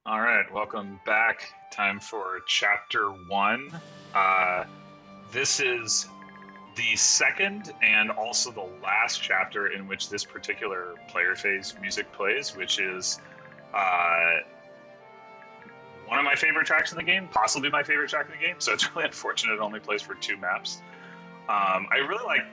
All right, welcome back. Time for chapter one. Uh, this is the second and also the last chapter in which this particular player phase music plays, which is uh, one of my favorite tracks in the game, possibly my favorite track in the game. So it's really unfortunate it only plays for two maps. I really like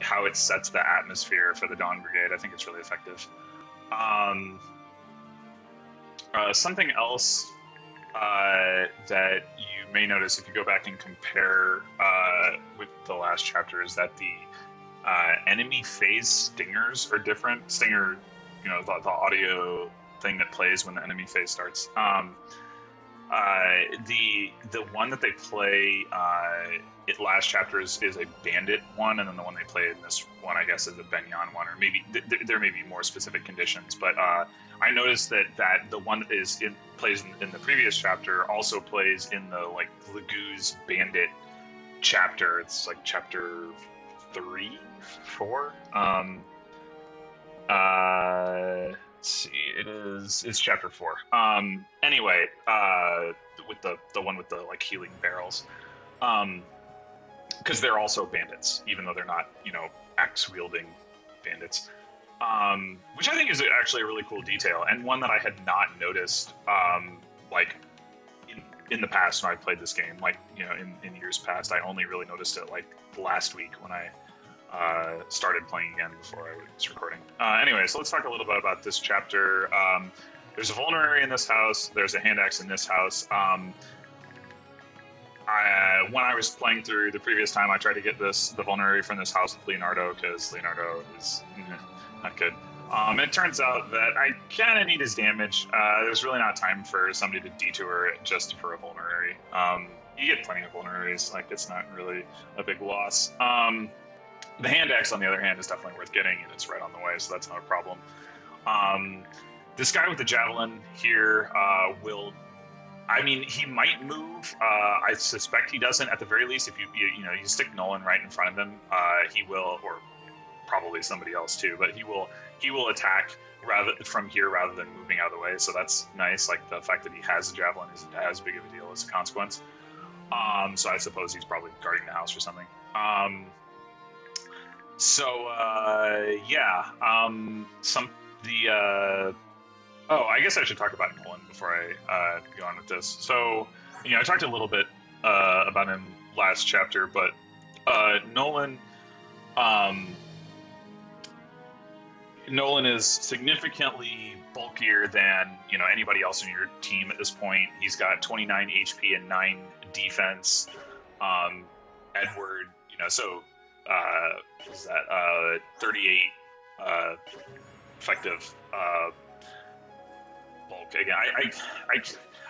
how it sets the atmosphere for the Dawn Brigade. I think it's really effective. Um, Something else that you may notice if you go back and compare with the last chapter is that the enemy phase stingers are different. Stinger, the audio thing that plays when the enemy phase starts. The one that they play it last chapter is a bandit one, and then the one they play in this one, I guess, is a Benyon one, or maybe there may be more specific conditions. But I noticed that the one that plays in the previous chapter also plays in the like Lagoo's bandit chapter. It's like chapter 3, 4. Let's see. It's chapter 4. Anyway, with the one with the like healing barrels, um, because they're also bandits, even though they're not axe wielding bandits. Which I think is actually a really cool detail and one that I had not noticed, like in the past when I played this game. Like in years past, I only really noticed it like last week when I started playing again before I was recording. Anyway, so let's talk a little bit about this chapter. There's a vulnerary in this house. There's a hand axe in this house. When I was playing through the previous time, I tried to get the vulnerary from this house with Leonardo because Leonardo is not good. It turns out that I kind of need his damage. There's really not time for somebody to detour it just for a vulnerary. You get plenty of vulneraries. Like, it's not really a big loss. The hand axe, on the other hand, is definitely worth getting, and it's right on the way, so that's not a problem. This guy with the javelin here will. I mean, he might move. I suspect he doesn't. At the very least, if you stick Nolan right in front of him, he will, or probably somebody else too. But he will attack from here rather than moving out of the way. So that's nice. Like, the fact that he has a javelin isn't as big of a deal as a consequence. So I suppose he's probably guarding the house or something. Yeah. Some the Oh, I guess I should talk about Nolan before I go on with this. So, I talked a little bit about him last chapter, but Nolan, um, Nolan is significantly bulkier than anybody else in your team at this point. He's got 29 HP and 9 defense. Edward, so what is that? 38 effective. Bulk again.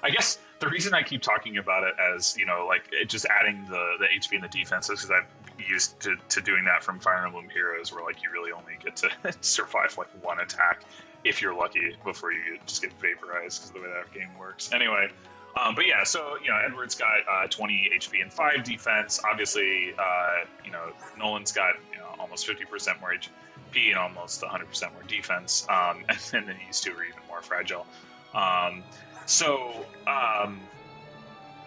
I guess the reason I keep talking about it as like just adding the HP and the defense is because I'm used to doing that from Fire Emblem Heroes, where like you really only get to survive like one attack if you're lucky before you just get vaporized, because the way that game works. Anyway, but yeah, so Edward's got 20 HP and 5 defense. Obviously, Nolan's got almost 50% more HP and almost 100% more defense, and then these two are even more fragile. Um, so, um,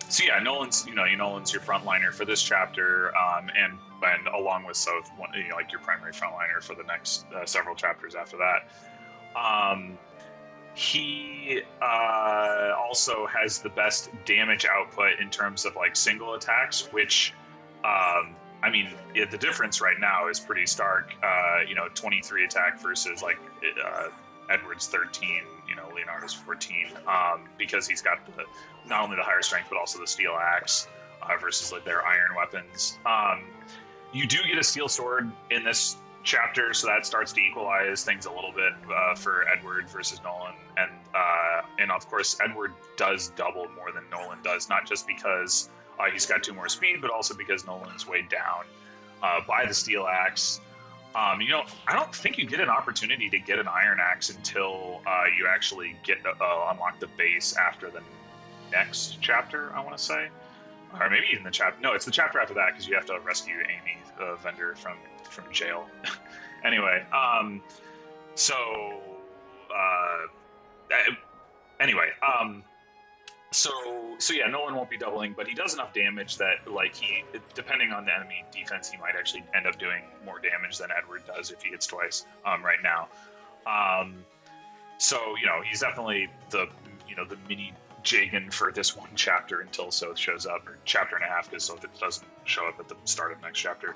so yeah, Nolan's your frontliner for this chapter, and along with Soph, like your primary frontliner for the next several chapters after that. Um, he also has the best damage output in terms of like single attacks, which I mean, the difference right now is pretty stark. 23 attack versus like Edward's 13, Leonardo's 14, because he's got not only the higher strength but also the steel axe versus like their iron weapons. You do get a steel sword in this chapter, so that starts to equalize things a little bit for Edward versus Nolan, and of course Edward does double more than Nolan does, not just because he's got 2 more speed, but also because Nolan's weighed down by the steel axe. I don't think you get an opportunity to get an iron axe until you actually get unlock the base after the next chapter, I want to say, or maybe even the chapter. No, it's the chapter after that, because you have to rescue Amy, the vendor, from jail. Anyway, so uh, anyway, So yeah, Nolan won't be doubling, but he does enough damage that like depending on the enemy defense, he might actually end up doing more damage than Edward does if he hits twice right now. Um, so he's definitely the mini Jagan for this one chapter until Soth shows up, or chapter and a half because Soth doesn't show up at the start of next chapter.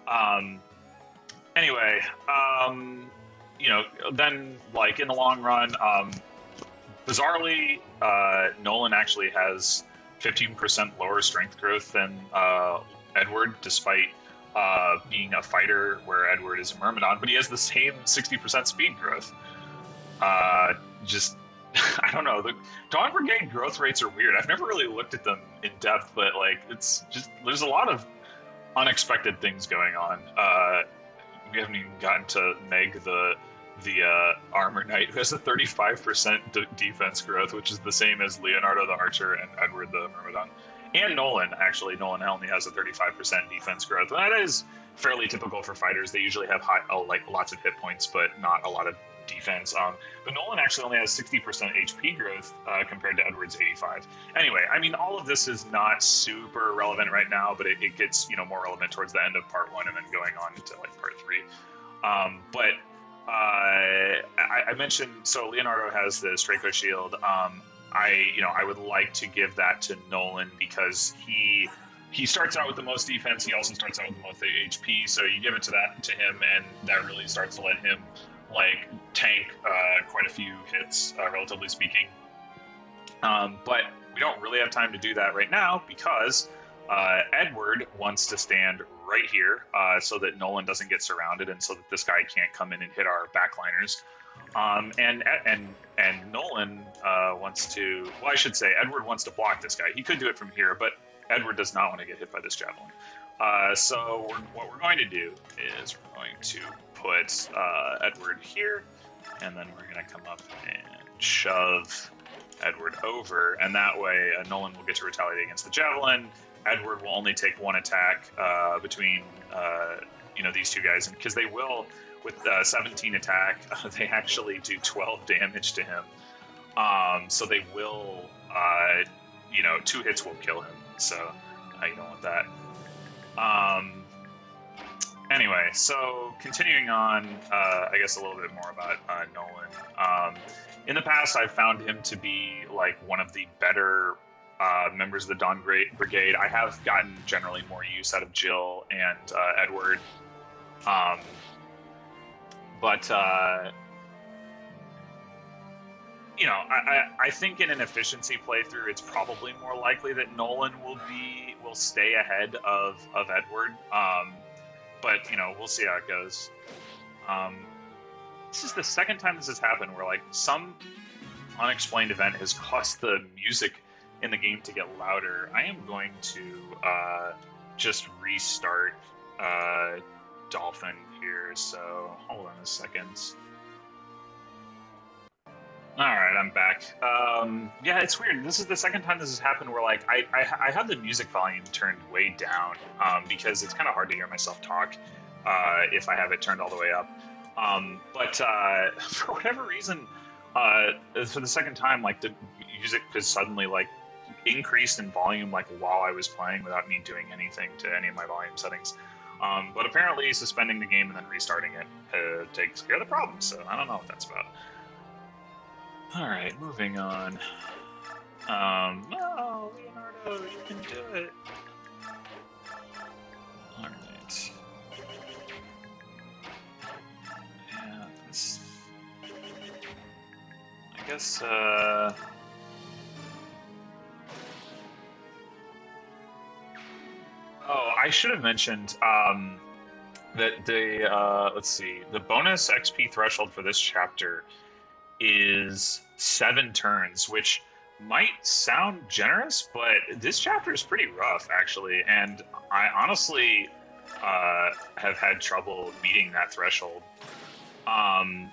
Um, anyway, then like in the long run, bizarrely, Nolan actually has 15% lower strength growth than Edward, despite being a fighter where Edward is a Myrmidon, but he has the same 60% speed growth. Just, I don't know. The Dawn Brigade growth rates are weird. I've never really looked at them in depth, but like it's just there's a lot of unexpected things going on. We haven't even gotten to Meg the armor knight, who has a 35% defense growth, which is the same as Leonardo the archer and Edward the Myrmidon. And Nolan, actually. Nolan only has a 35% defense growth. And that is fairly typical for fighters. They usually have lots of hit points, but not a lot of defense. But Nolan actually only has 60% HP growth compared to Edward's 85. Anyway, I mean, all of this is not super relevant right now, but it gets more relevant towards the end of part 1 and then going on to like part 3. But I mentioned, so Leonardo has the Straco shield. I would like to give that to Nolan because he starts out with the most defense. He also starts out with the most HP. So you give it to him, and that really starts to let him like tank quite a few hits, relatively speaking. But we don't really have time to do that right now because Edward wants to stand right here so that Nolan doesn't get surrounded and so that this guy can't come in and hit our backliners. And Nolan wants to, well, I should say Edward wants to block this guy. He could do it from here, but Edward does not want to get hit by this javelin. So what we're going to do is we're going to put Edward here, and then we're going to come up and shove Edward over, and that way Nolan will get to retaliate against the javelin. Edward will only take one attack between these two guys, and because they will, with 17 attack, they actually do 12 damage to him. So they will, 2 hits will kill him. So you don't want that. Anyway, so continuing on, I guess a little bit more about Nolan. In the past, I've found him to be like one of the better members of the Dawn Brigade. I have gotten generally more use out of Jill and Edward. But I think in an efficiency playthrough, it's probably more likely that Nolan will stay ahead of Edward. But we'll see how it goes. This is the second time this has happened where like some unexplained event has caused the music in the game to get louder. I am going to just restart Dolphin here, so hold on a second. Alright, I'm back. Yeah, it's weird. This is the second time this has happened where like I have the music volume turned way down because it's kind of hard to hear myself talk if I have it turned all the way up. But for whatever reason, for the second time, like the music just suddenly like increased in volume like while I was playing without me doing anything to any of my volume settings. But apparently suspending the game and then restarting it takes care of the problem, so I don't know what that's about. Alright, moving on. No, Leonardo, you can do it. Alright. Yeah, this... I guess, Oh, I should have mentioned, that the, let's see, the bonus XP threshold for this chapter is 7 turns, which might sound generous, but this chapter is pretty rough, actually, and I honestly have had trouble meeting that threshold. And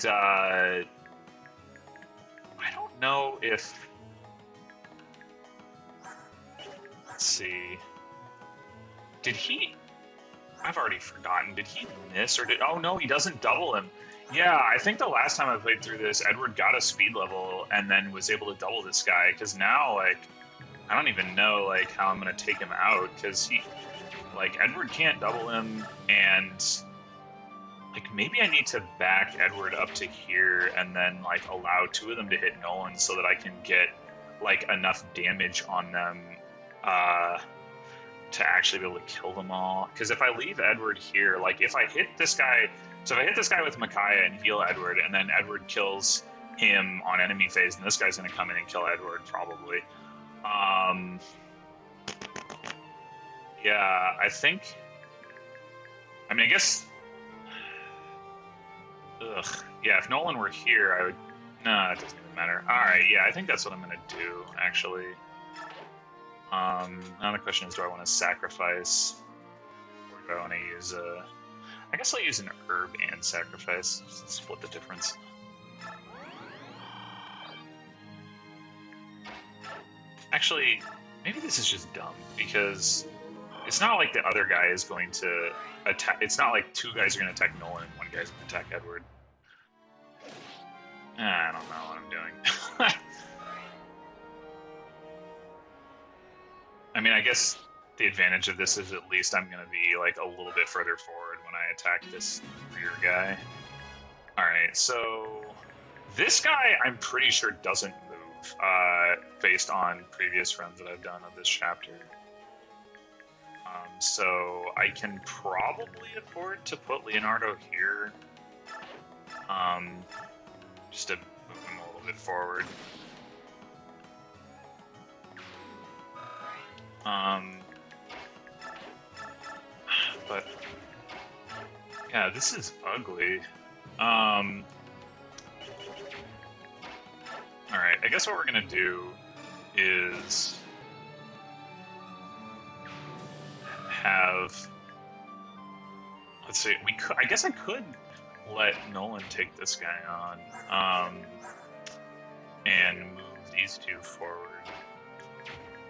I don't know if... Let's see. Did he... I've already forgotten. Did he miss or did? Oh no, he doesn't double him. Yeah, I think the last time I played through this, Edward got a speed level and then was able to double this guy. Because now, like, I don't even know like how I'm gonna take him out because Edward can't double him, and like maybe I need to back Edward up to here and then like allow two of them to hit Nolan so that I can get like enough damage on them to actually be able to kill them all. Because if I leave Edward here, like if I hit this guy, so if I hit this guy with Micaiah and heal Edward, and then Edward kills him on enemy phase, and this guy's gonna come in and kill Edward probably. Yeah, I think. I mean, I guess. Ugh. Yeah, if Nolan were here, I would. Nah, it doesn't even matter. All right, yeah, I think that's what I'm gonna do actually. Now the question is, do I want to sacrifice, or do I want to use a? I guess I'll use an herb and sacrifice. Just split the difference. Actually, maybe this is just dumb because it's not like the other guy is going to attack. It's not like two guys are going to attack Nolan and one guy's going to attack Edward. I don't know what I'm doing. I mean, I guess the advantage of this is at least I'm going to be like a little bit further forward when I attack this rear guy. All right, so this guy I'm pretty sure doesn't move based on previous runs that I've done of this chapter. So I can probably afford to put Leonardo here, just to move him a little bit forward. But yeah, this is ugly. All right, I guess what we're gonna do is have. Let's see. I guess I could let Nolan take this guy on, and move these two forward.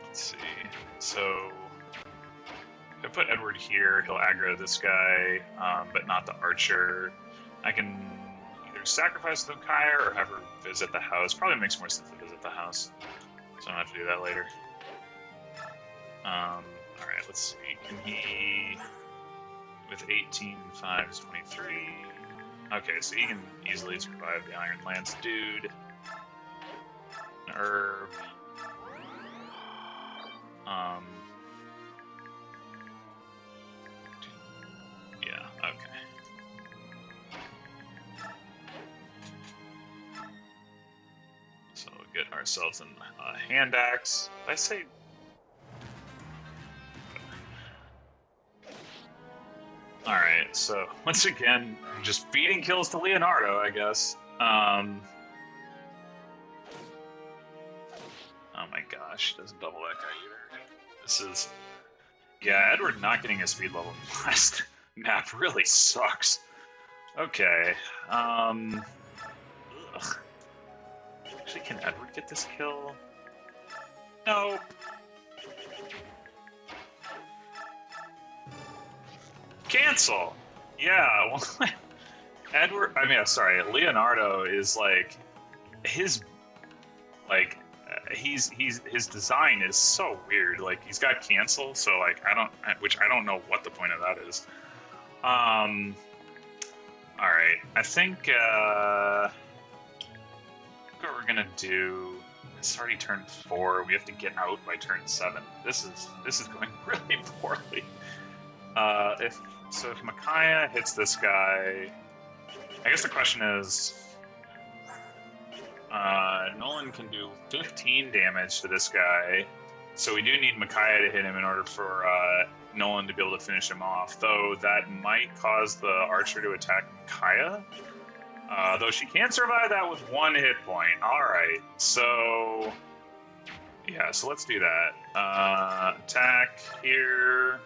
Let's see. So if I put Edward here, he'll aggro this guy, but not the archer. I can either sacrifice the Micaiah or have her visit the house. Probably makes more sense to visit the house, so I don't have to do that later. All right, let's see. Can he, with 18, 5 is 23. Okay, so he can easily survive the Iron Lance dude. An herb. Yeah, okay. So we'll get ourselves a hand axe. Did I say? Alright, so once again, just feeding kills to Leonardo, I guess. Oh my gosh, he doesn't double that guy either. This is... Yeah, Edward not getting a speed level last map really sucks. Okay, Ugh. Actually, can Edward get this kill? Nope. Cancel! Yeah, well, Leonardo is like, his design is so weird. Like, he's got cancel, so like which I don't know what the point of that is. All right, I think what we're gonna do. It's already turn 4. We have to get out by turn 7. This is going really poorly. If Micaiah hits this guy, I guess the question is, Nolan can do 15 damage to this guy, so we do need Micaiah to hit him in order for Nolan to be able to finish him off, though that might cause the archer to attack Micaiah, though she can survive that with 1 hit point. Alright, so... yeah, so let's do that. Attack here...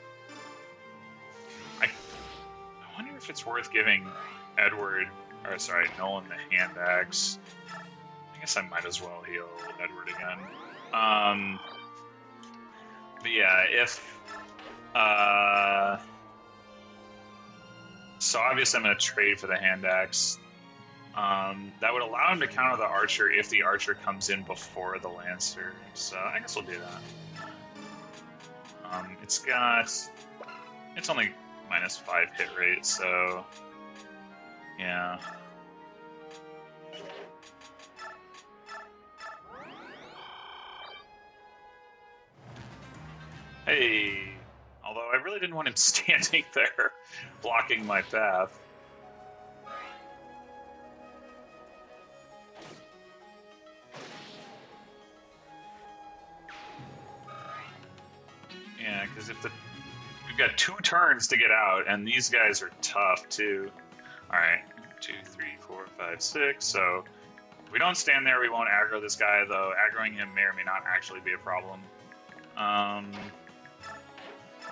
I wonder if it's worth giving Nolan the hand axe. I guess I might as well heal Edward again. But yeah, if So obviously I'm going to trade for the hand axe. That would allow him to counter the archer if the archer comes in before the lancer. So I guess we'll do that. It's only -5 hit rate, so yeah. Hey, although I really didn't want him standing there blocking my path. Yeah, because we've got 2 turns to get out, and these guys are tough too. All right, 2, 3, 4, 5, 6. So if we don't stand there, we won't aggro this guy. Though aggroing him may or may not actually be a problem.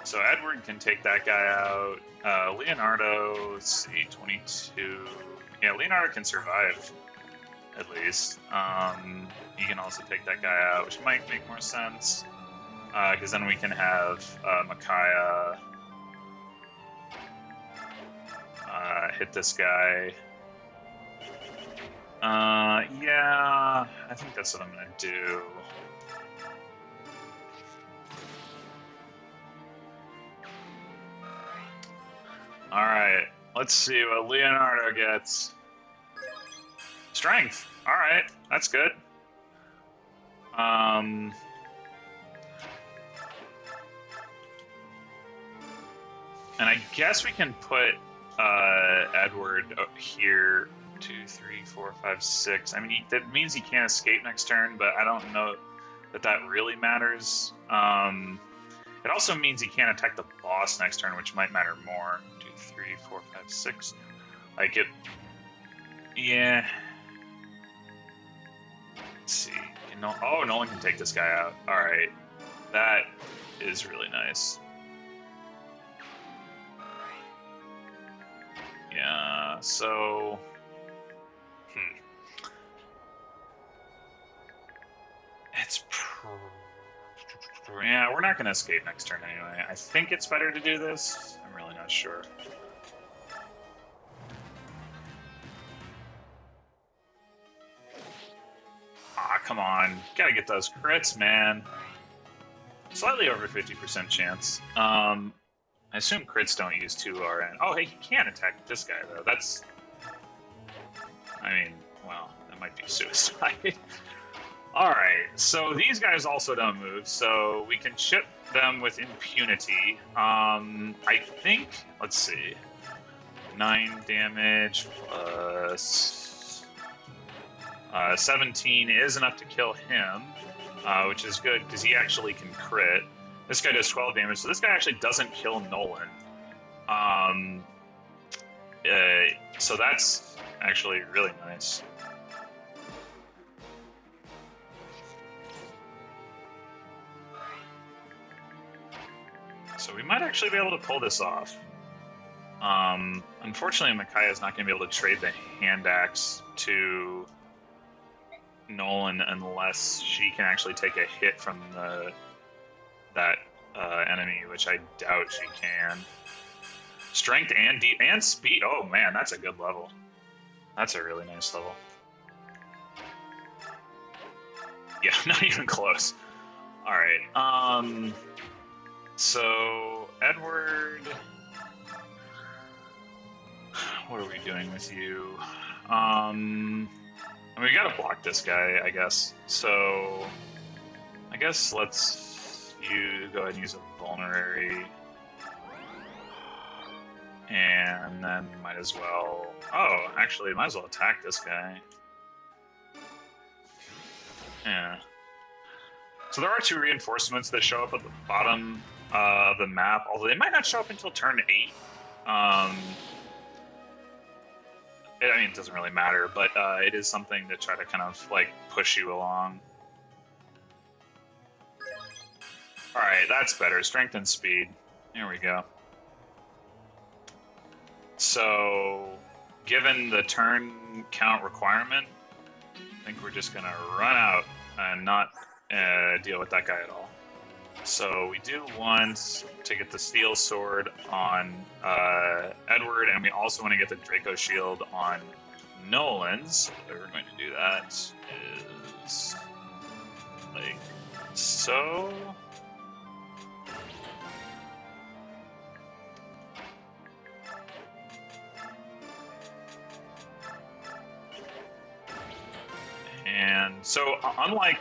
So Edward can take that guy out. Leonardo, let's see, 22. Yeah, Leonardo can survive at least. He can also take that guy out, which might make more sense. Because then we can have Micaiah hit this guy. Yeah, I think that's what I'm gonna do. All right, let's see what Leonardo gets. Strength. All right, that's good. And I guess we can put Edward here. 2, 3, 4, 5, 6. I mean, that means he can't escape next turn, but I don't know that really matters. It also means he can't attack the boss next turn, which might matter more. 2, 3, 4, 5, 6. Like it. Yeah. Let's see. Oh, Nolan can take this guy out. All right. That is really nice. Yeah, so... It's... Yeah, we're not going to escape next turn anyway. I think it's better to do this. I'm really not sure. Ah, come on. Gotta get those crits, man. Slightly over 50% chance. I assume crits don't use 2 RN. Oh, hey, he can attack this guy, though. That's... I mean, well, that might be suicide. Alright, so these guys also don't move, so we can chip them with impunity. I think... Let's see. 9 damage plus... 17 is enough to kill him, which is good, because he actually can crit. This guy does 12 damage, so this guy actually doesn't kill Nolan. So that's actually really nice. So we might actually be able to pull this off. Unfortunately, Micaiah is not going to be able to trade the hand axe to Nolan unless she can actually take a hit from that enemy, which I doubt she can. Strength and speed. Oh man, that's a good level. That's a really nice level. Yeah, not even close. All right. So Edward, what are we doing with you? I mean, we gotta block this guy, I guess. So I guess you go ahead and use a vulnerary. And then might as well... Oh, actually, might as well attack this guy. Yeah. So there are 2 reinforcements that show up at the bottom of the map, although they might not show up until turn 8. I mean, it doesn't really matter, but it is something to try to kind of, like, push you along. Alright, that's better. Strength and speed. Here we go. So, given the turn count requirement, I think we're just going to run out and not deal with that guy at all. So we do want to get the steel sword on Edward, and we also want to get the Draco shield on Nolan's. The way we're going to do that is like so. And so, unlike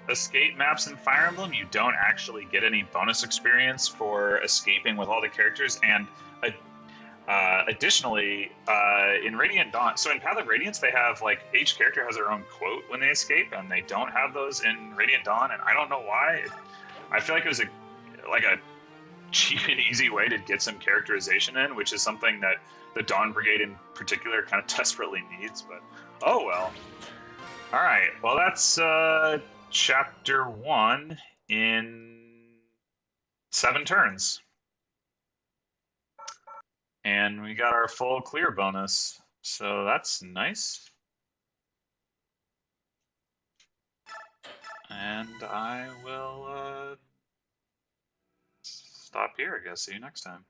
escape maps in Fire Emblem, you don't actually get any bonus experience for escaping with all the characters. And additionally, in Radiant Dawn, so in Path of Radiance, they have like each character has their own quote when they escape, and they don't have those in Radiant Dawn. And I don't know why. I feel like it was a cheap and easy way to get some characterization in, which is something that the Dawn Brigade in particular kind of desperately needs. But oh well. All right. Well, that's chapter 1 in 7 turns. And we got our full clear bonus. So that's nice. And I will stop here, I guess. See you next time.